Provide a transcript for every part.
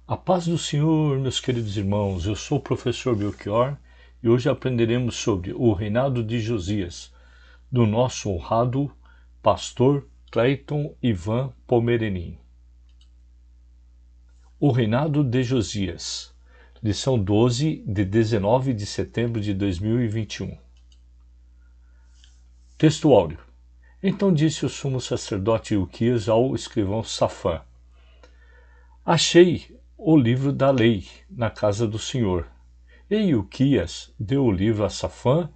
A paz do Senhor, meus queridos irmãos, eu sou o professor Belchior e hoje aprenderemos sobre o reinado de Josias, do nosso honrado pastor Clayton Ivan Pomerenin. O reinado de Josias, lição 12 de 19 de setembro de 2021. Texto áureo. Então disse o sumo sacerdote Ilquias ao escrivão Safã: Achei o livro da lei na casa do Senhor. E Ilquias deu o livro a Safã,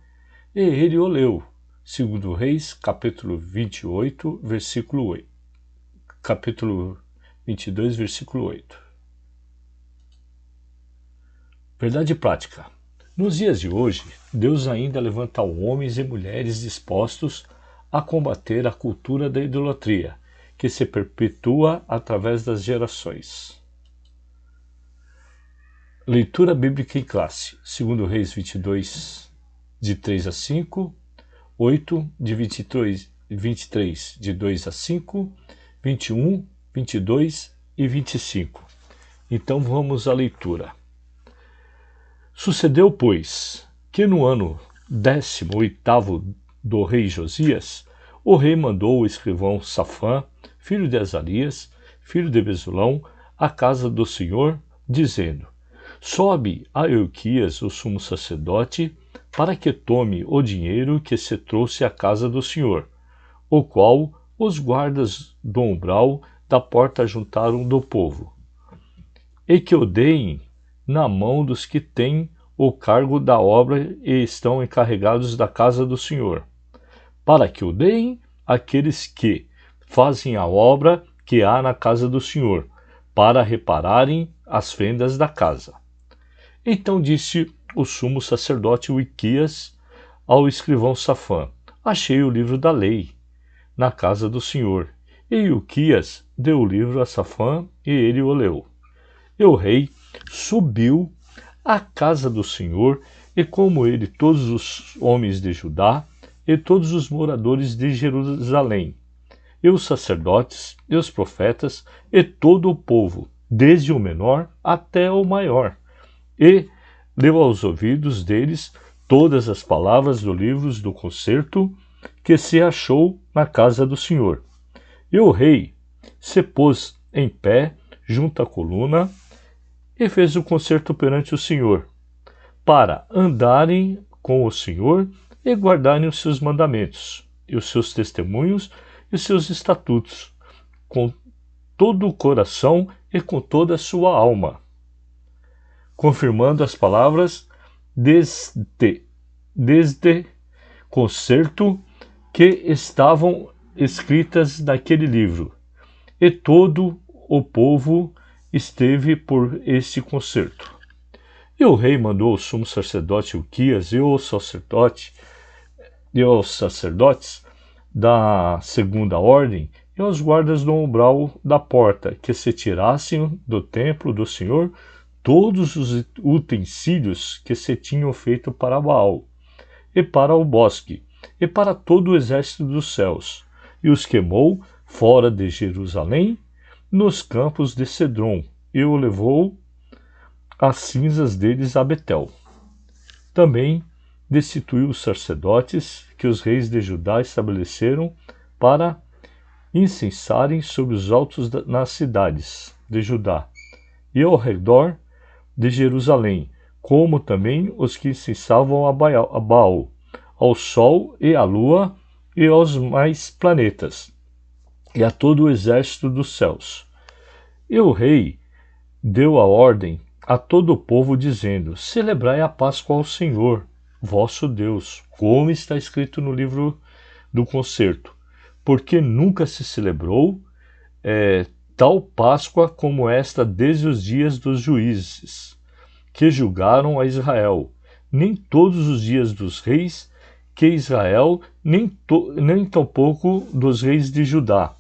e ele o leu. 2 Reis, capítulo 28, versículo 8. Capítulo 22, versículo 8. Verdade prática. Nos dias de hoje, Deus ainda levanta homens e mulheres dispostos a combater a cultura da idolatria, que se perpetua através das gerações. Leitura bíblica em classe. 2 Reis 22, de 3 a 5, 8, de 23, de 2 a 5, 21, 22 e 25. Então vamos à leitura. Sucedeu, pois, que no ano 18º do rei Josias, o rei mandou o escrivão Safã, filho de Azarias, filho de Mesulão, à casa do Senhor, dizendo: Sobe a Ilquias, o sumo sacerdote, para que tome o dinheiro que se trouxe à casa do Senhor, o qual os guardas do umbral da porta juntaram do povo, e que o deem na mão dos que têm o cargo da obra e estão encarregados da casa do Senhor, para que o deem àqueles que fazem a obra que há na casa do Senhor, para repararem as fendas da casa. Então disse o sumo sacerdote Ilquias ao escrivão Safã: Achei o livro da lei na casa do Senhor. E Ilquias deu o livro a Safã e ele o leu. E o rei subiu à casa do Senhor, e como ele todos os homens de Judá e todos os moradores de Jerusalém, e os sacerdotes e os profetas e todo o povo, desde o menor até o maior, e leu aos ouvidos deles todas as palavras do livro do concerto que se achou na casa do Senhor. E o rei se pôs em pé junto à coluna e fez o concerto perante o Senhor, para andarem com o Senhor e guardarem os seus mandamentos, e os seus testemunhos e os seus estatutos, com todo o coração e com toda a sua alma, confirmando as palavras desde concerto que estavam escritas naquele livro. E todo o povo esteve por este concerto. E o rei mandou o sumo sacerdote Ilquias e os sacerdotes da segunda ordem e aos guardas do umbral da porta, que se tirassem do templo do Senhor todos os utensílios que se tinham feito para Baal, e para o bosque, e para todo o exército dos céus, e os queimou fora de Jerusalém, nos campos de Cedron, e o levou as cinzas deles a Betel. Também destituiu os sacerdotes que os reis de Judá estabeleceram para incensarem sobre os altos nas cidades de Judá e ao redor de Jerusalém, como também os que incensavam a Baal, ao sol e à lua e aos mais planetas, e a todo o exército dos céus. E o rei deu a ordem a todo o povo, dizendo: Celebrai a Páscoa ao Senhor, vosso Deus, como está escrito no livro do concerto, porque nunca se celebrou tal Páscoa como esta desde os dias dos juízes, que julgaram a Israel, nem todos os dias dos reis que Israel, nem tampouco dos reis de Judá.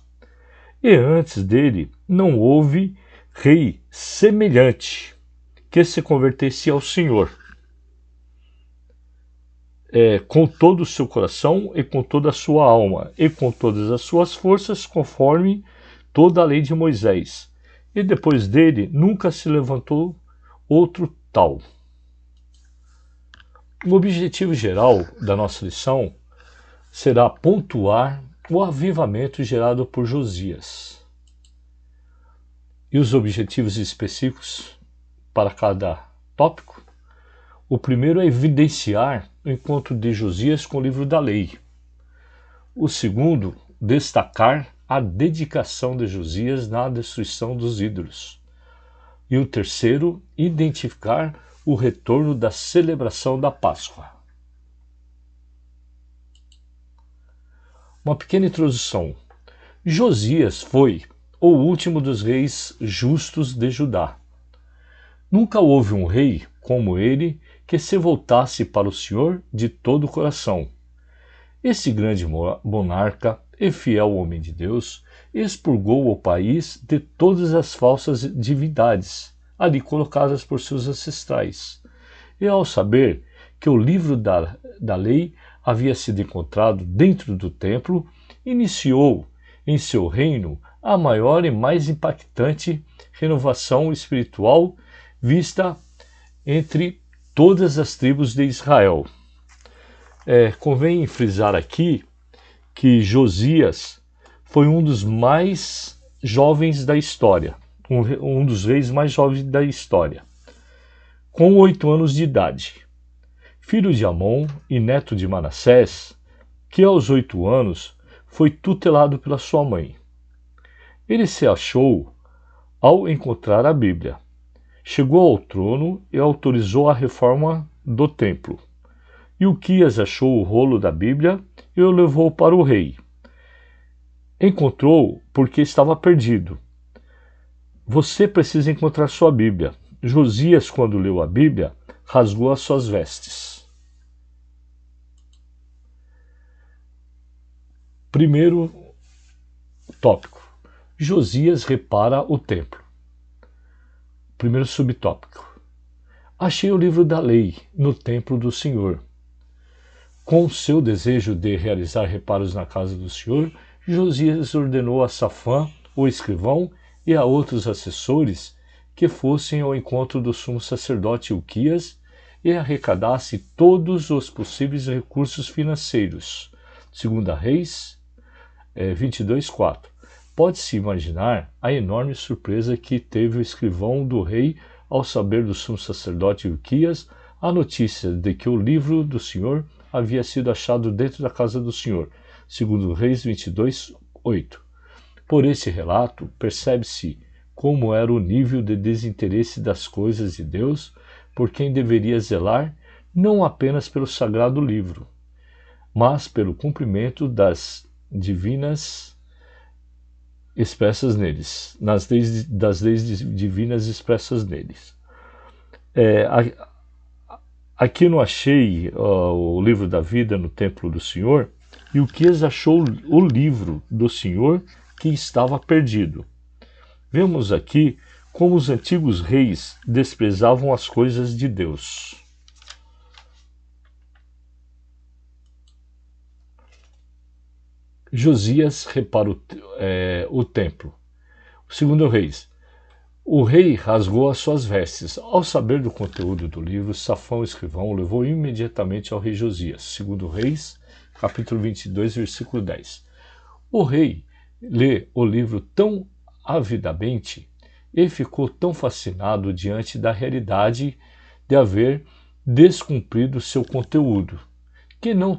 E antes dele não houve rei semelhante que se convertesse ao Senhor, com todo o seu coração e com toda a sua alma e com todas as suas forças, conforme toda a lei de Moisés. e depois dele nunca se levantou outro tal. O objetivo geral da nossa lição será pontuar o avivamento gerado por Josias. E os objetivos específicos para cada tópico? O primeiro é evidenciar o encontro de Josias com o livro da lei. O segundo, destacar a dedicação de Josias na destruição dos ídolos. E o terceiro, identificar o retorno da celebração da Páscoa. Uma pequena introdução. Josias foi o último dos reis justos de Judá. Nunca houve um rei como ele que se voltasse para o Senhor de todo o coração. Esse grande monarca e fiel homem de Deus expurgou o país de todas as falsas divindades ali colocadas por seus ancestrais. E ao saber que o livro da lei havia sido encontrado dentro do templo, iniciou em seu reino a maior e mais impactante renovação espiritual vista entre todas as tribos de Israel. Convém frisar aqui que Josias foi um dos mais jovens da história, um dos reis mais jovens da história, com 8 anos de idade. Filho de Amon e neto de Manassés, que aos 8 anos foi tutelado pela sua mãe. Ele se achou ao encontrar a Bíblia. Chegou ao trono e autorizou a reforma do templo. Ilquias achou o rolo da Bíblia e o levou para o rei. Encontrou porque estava perdido. Você precisa encontrar sua Bíblia. Josias, quando leu a Bíblia, rasgou as suas vestes. Primeiro tópico. Josias repara o templo. Primeiro subtópico. Achei o livro da lei no templo do Senhor. Com seu desejo de realizar reparos na casa do Senhor, Josias ordenou a Safã, o escrivão, e a outros assessores que fossem ao encontro do sumo sacerdote Ilquias e arrecadasse todos os possíveis recursos financeiros. 2 Reis 22:4. Pode-se imaginar a enorme surpresa que teve o escrivão do rei ao saber do sumo sacerdote Ilquias a notícia de que o livro do Senhor havia sido achado dentro da casa do Senhor. 2 Reis 22:8. Por esse relato, percebe-se como era o nível de desinteresse das coisas de Deus por quem deveria zelar não apenas pelo sagrado livro, mas pelo cumprimento das divinas expressas neles, das leis divinas expressas neles. Aqui eu não achei o livro da vida no templo do Senhor, e Ilquias achou o livro do Senhor que estava perdido. Vemos aqui como os antigos reis desprezavam as coisas de Deus. Josias repara o templo. 2 Reis. O rei rasgou as suas vestes. Ao saber do conteúdo do livro, Safã, o escrivão, o levou imediatamente ao rei Josias. 2 Reis, capítulo 22, versículo 10. O rei lê o livro tão avidamente e ficou tão fascinado diante da realidade de haver descumprido seu conteúdo, que não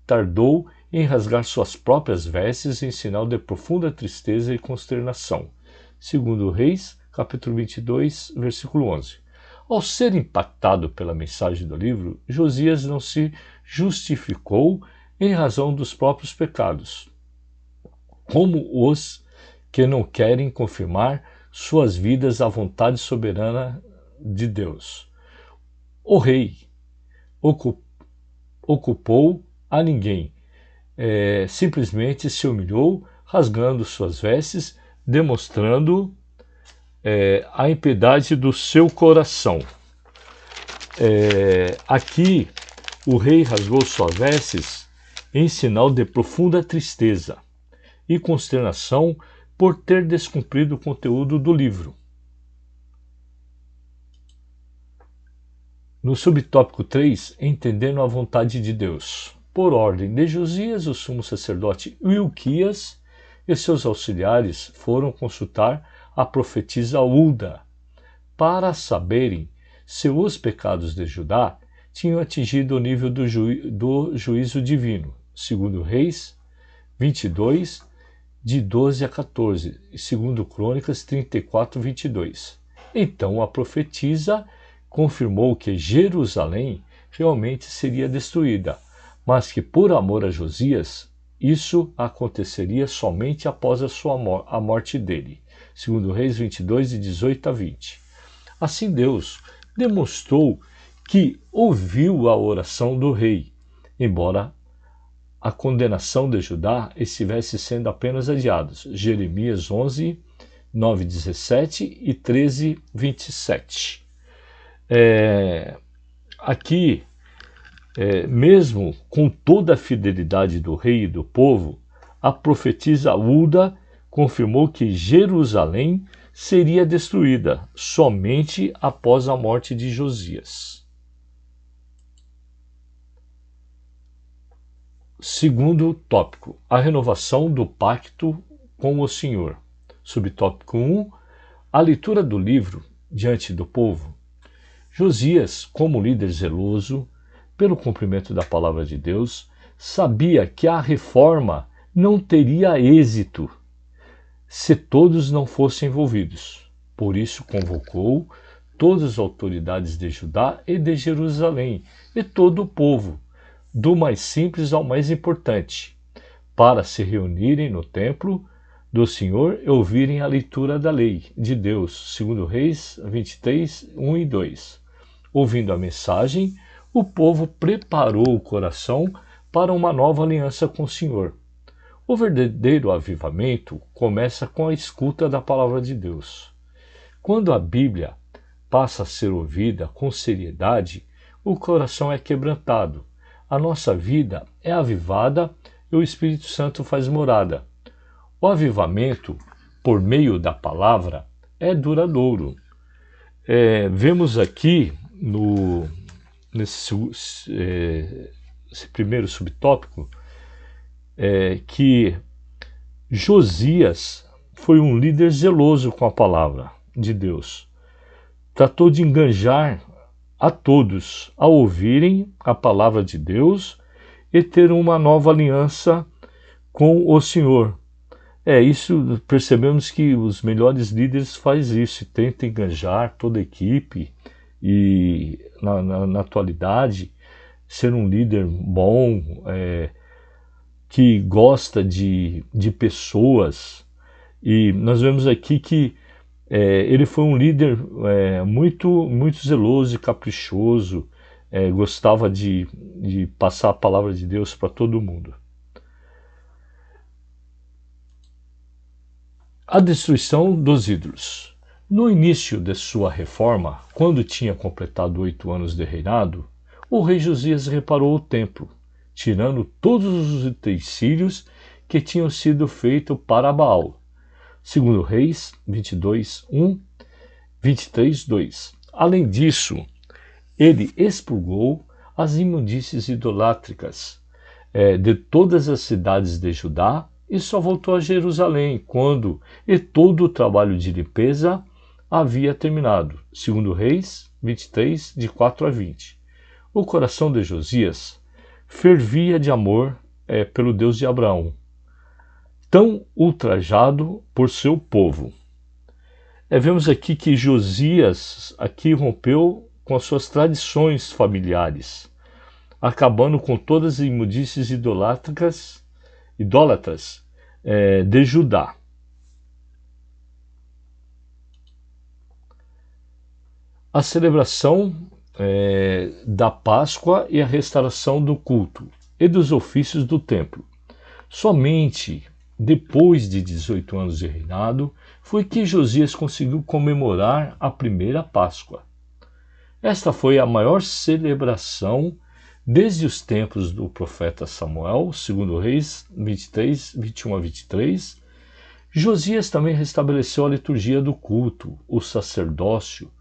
tardou em rasgar suas próprias vestes em sinal de profunda tristeza e consternação. 2 Reis, capítulo 22, versículo 11. Ao ser impactado pela mensagem do livro, Josias não se justificou em razão dos próprios pecados, como os que não querem confirmar suas vidas à vontade soberana de Deus. O rei ocupou a ninguém, simplesmente se humilhou, rasgando suas vestes, demonstrando a impiedade do seu coração. Aqui, o rei rasgou suas vestes em sinal de profunda tristeza e consternação por ter descumprido o conteúdo do livro. No subtópico 3, entendendo a vontade de Deus. Por ordem de Josias, o sumo sacerdote Hilquias e seus auxiliares foram consultar a profetisa Hulda para saberem se os pecados de Judá tinham atingido o nível do juízo divino, segundo Reis 22, de 12 a 14, e segundo Crônicas 34, 22. Então a profetisa confirmou que Jerusalém realmente seria destruída, mas que por amor a Josias, isso aconteceria somente após a morte dele, segundo Reis 22, de 18 a 20. Assim Deus demonstrou que ouviu a oração do rei, embora a condenação de Judá estivesse sendo apenas adiada. Jeremias 11, 9, 17 e 13, 27. Aqui, mesmo com toda a fidelidade do rei e do povo, a profetisa Hulda confirmou que Jerusalém seria destruída somente após a morte de Josias. Segundo tópico, a renovação do pacto com o Senhor. Subtópico 1, a leitura do livro diante do povo. Josias, como líder zeloso pelo cumprimento da palavra de Deus, sabia que a reforma não teria êxito se todos não fossem envolvidos. Por isso convocou todas as autoridades de Judá e de Jerusalém e todo o povo, do mais simples ao mais importante, para se reunirem no templo do Senhor e ouvirem a leitura da lei de Deus, segundo Reis 23, 1 e 2. Ouvindo a mensagem, o povo preparou o coração para uma nova aliança com o Senhor. O verdadeiro avivamento começa com a escuta da palavra de Deus. Quando a Bíblia passa a ser ouvida com seriedade, o coração é quebrantado, a nossa vida é avivada e o Espírito Santo faz morada. O avivamento, por meio da palavra, é duradouro. Vemos aqui nesse primeiro subtópico que Josias foi um líder zeloso com a palavra de Deus. Tratou de enganjar a todos a ouvirem a palavra de Deus e ter uma nova aliança com o Senhor. Isso percebemos que os melhores líderes fazem isso, tentam enganjar toda a equipe e na atualidade ser um líder bom, que gosta de pessoas. E nós vemos aqui que ele foi um líder muito zeloso e caprichoso, gostava de passar a palavra de Deus para todo mundo. A destruição dos ídolos. No início de sua reforma, quando tinha completado 8 anos de reinado, o rei Josias reparou o templo, tirando todos os utensílios que tinham sido feitos para Baal. Segundo Reis 22, 1, 23, 2. Além disso, ele expurgou as imundícies idolátricas de todas as cidades de Judá e só voltou a Jerusalém quando todo o trabalho de limpeza havia terminado. Segundo Reis 23, de 4 a 20. O coração de Josias fervia de amor pelo Deus de Abraão, tão ultrajado por seu povo. Vemos aqui que Josias rompeu com as suas tradições familiares, acabando com todas as imundícies idólatras de Judá. A celebração da Páscoa e a restauração do culto e dos ofícios do templo. Somente depois de 18 anos de reinado foi que Josias conseguiu comemorar a primeira Páscoa. Esta foi a maior celebração desde os tempos do profeta Samuel, segundo Reis 23, 21 a 23. Josias também restabeleceu a liturgia do culto, o sacerdócio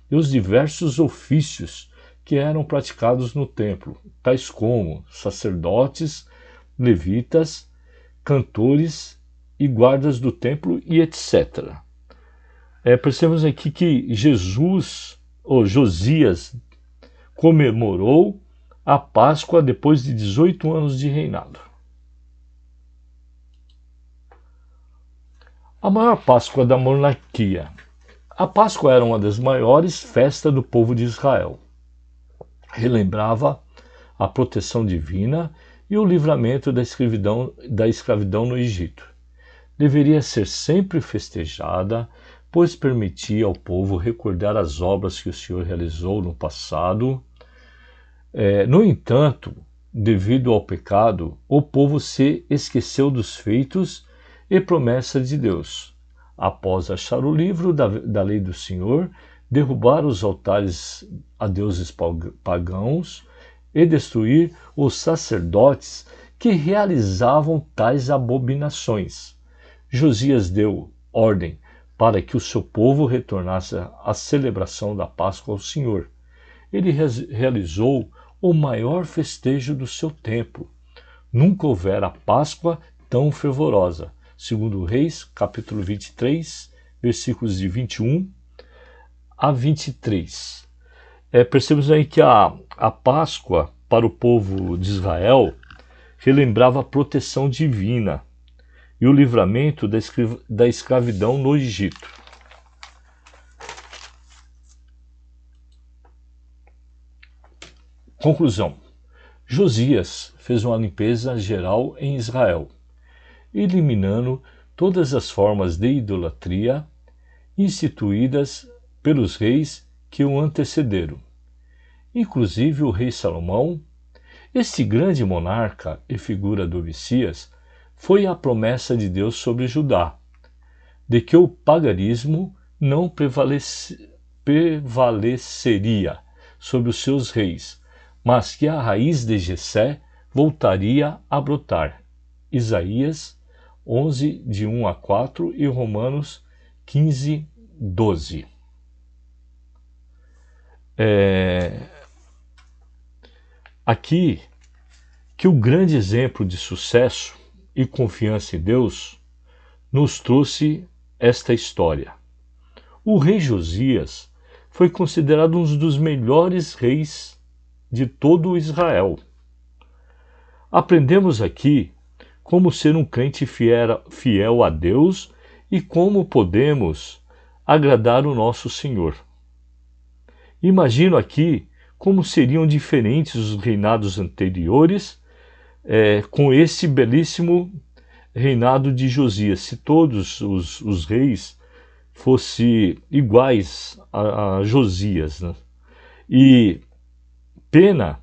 e os diversos ofícios que eram praticados no templo, tais como sacerdotes, levitas, cantores e guardas do templo e etc. Percebemos aqui que Josias comemorou a Páscoa depois de 18 anos de reinado. A maior Páscoa da monarquia. A Páscoa era uma das maiores festas do povo de Israel. Relembrava a proteção divina e o livramento da escravidão no Egito. Deveria ser sempre festejada, pois permitia ao povo recordar as obras que o Senhor realizou no passado. No entanto, devido ao pecado, o povo se esqueceu dos feitos e promessas de Deus. Após achar o livro da lei do Senhor, derrubar os altares a deuses pagãos e destruir os sacerdotes que realizavam tais abominações. Josias deu ordem para que o seu povo retornasse à celebração da Páscoa ao Senhor. Ele realizou o maior festejo do seu tempo. Nunca houvera Páscoa tão fervorosa. Segundo Reis, capítulo 23, versículos de 21 a 23. Percebemos aí que a Páscoa para o povo de Israel relembrava a proteção divina e o livramento da escravidão no Egito. Conclusão. Josias fez uma limpeza geral em Israel, eliminando todas as formas de idolatria instituídas pelos reis que o antecederam, inclusive o rei Salomão. Este grande monarca e figura do Messias foi a promessa de Deus sobre Judá, de que o paganismo não prevaleceria sobre os seus reis, mas que a raiz de Jessé voltaria a brotar. Isaías 11, de 1 a 4 e Romanos 15, 12. Aqui que o grande exemplo de sucesso e confiança em Deus nos trouxe esta história. O rei Josias foi considerado um dos melhores reis de todo Israel. Aprendemos aqui como ser um crente fiel a Deus e como podemos agradar o nosso Senhor. Imagino aqui como seriam diferentes os reinados anteriores com esse belíssimo reinado de Josias, se todos os reis fossem iguais a Josias, né? E pena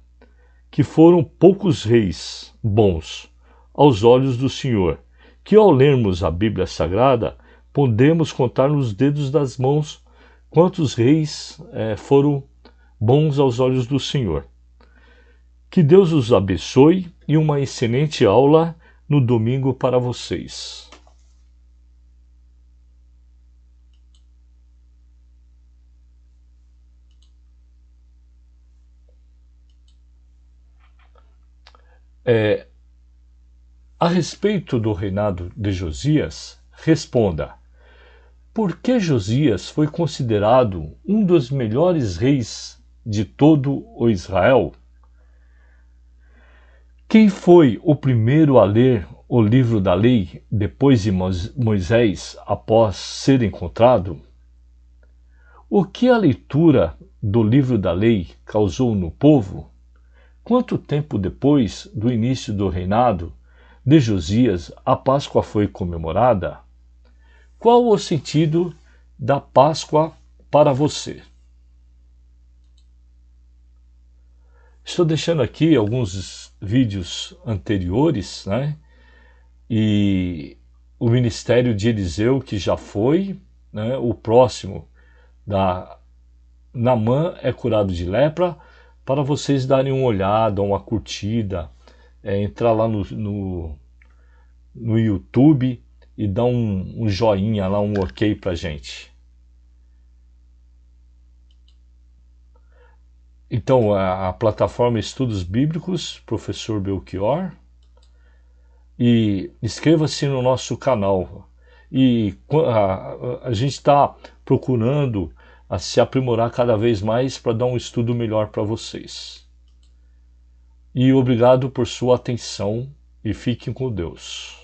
que foram poucos reis bons aos olhos do Senhor, que ao lermos a Bíblia Sagrada, podemos contar nos dedos das mãos quantos reis foram bons aos olhos do Senhor. Que Deus os abençoe e uma excelente aula no domingo para vocês. A respeito do reinado de Josias, responda: por que Josias foi considerado um dos melhores reis de todo o Israel? Quem foi o primeiro a ler o livro da lei depois de Moisés, após ser encontrado? O que a leitura do livro da lei causou no povo? Quanto tempo depois do início do reinado de Josias, a Páscoa foi comemorada? Qual o sentido da Páscoa para você? Estou deixando aqui alguns vídeos anteriores, né? E o ministério de Eliseu, que já foi, né? O próximo da Naamã é curado de lepra, para vocês darem uma olhada, uma curtida, entrar lá no YouTube e dá um joinha lá, um ok pra gente. Então, a plataforma Estudos Bíblicos, Professor Belchior, e inscreva-se no nosso canal. E a gente está procurando se aprimorar cada vez mais para dar um estudo melhor para vocês. E obrigado por sua atenção e fiquem com Deus.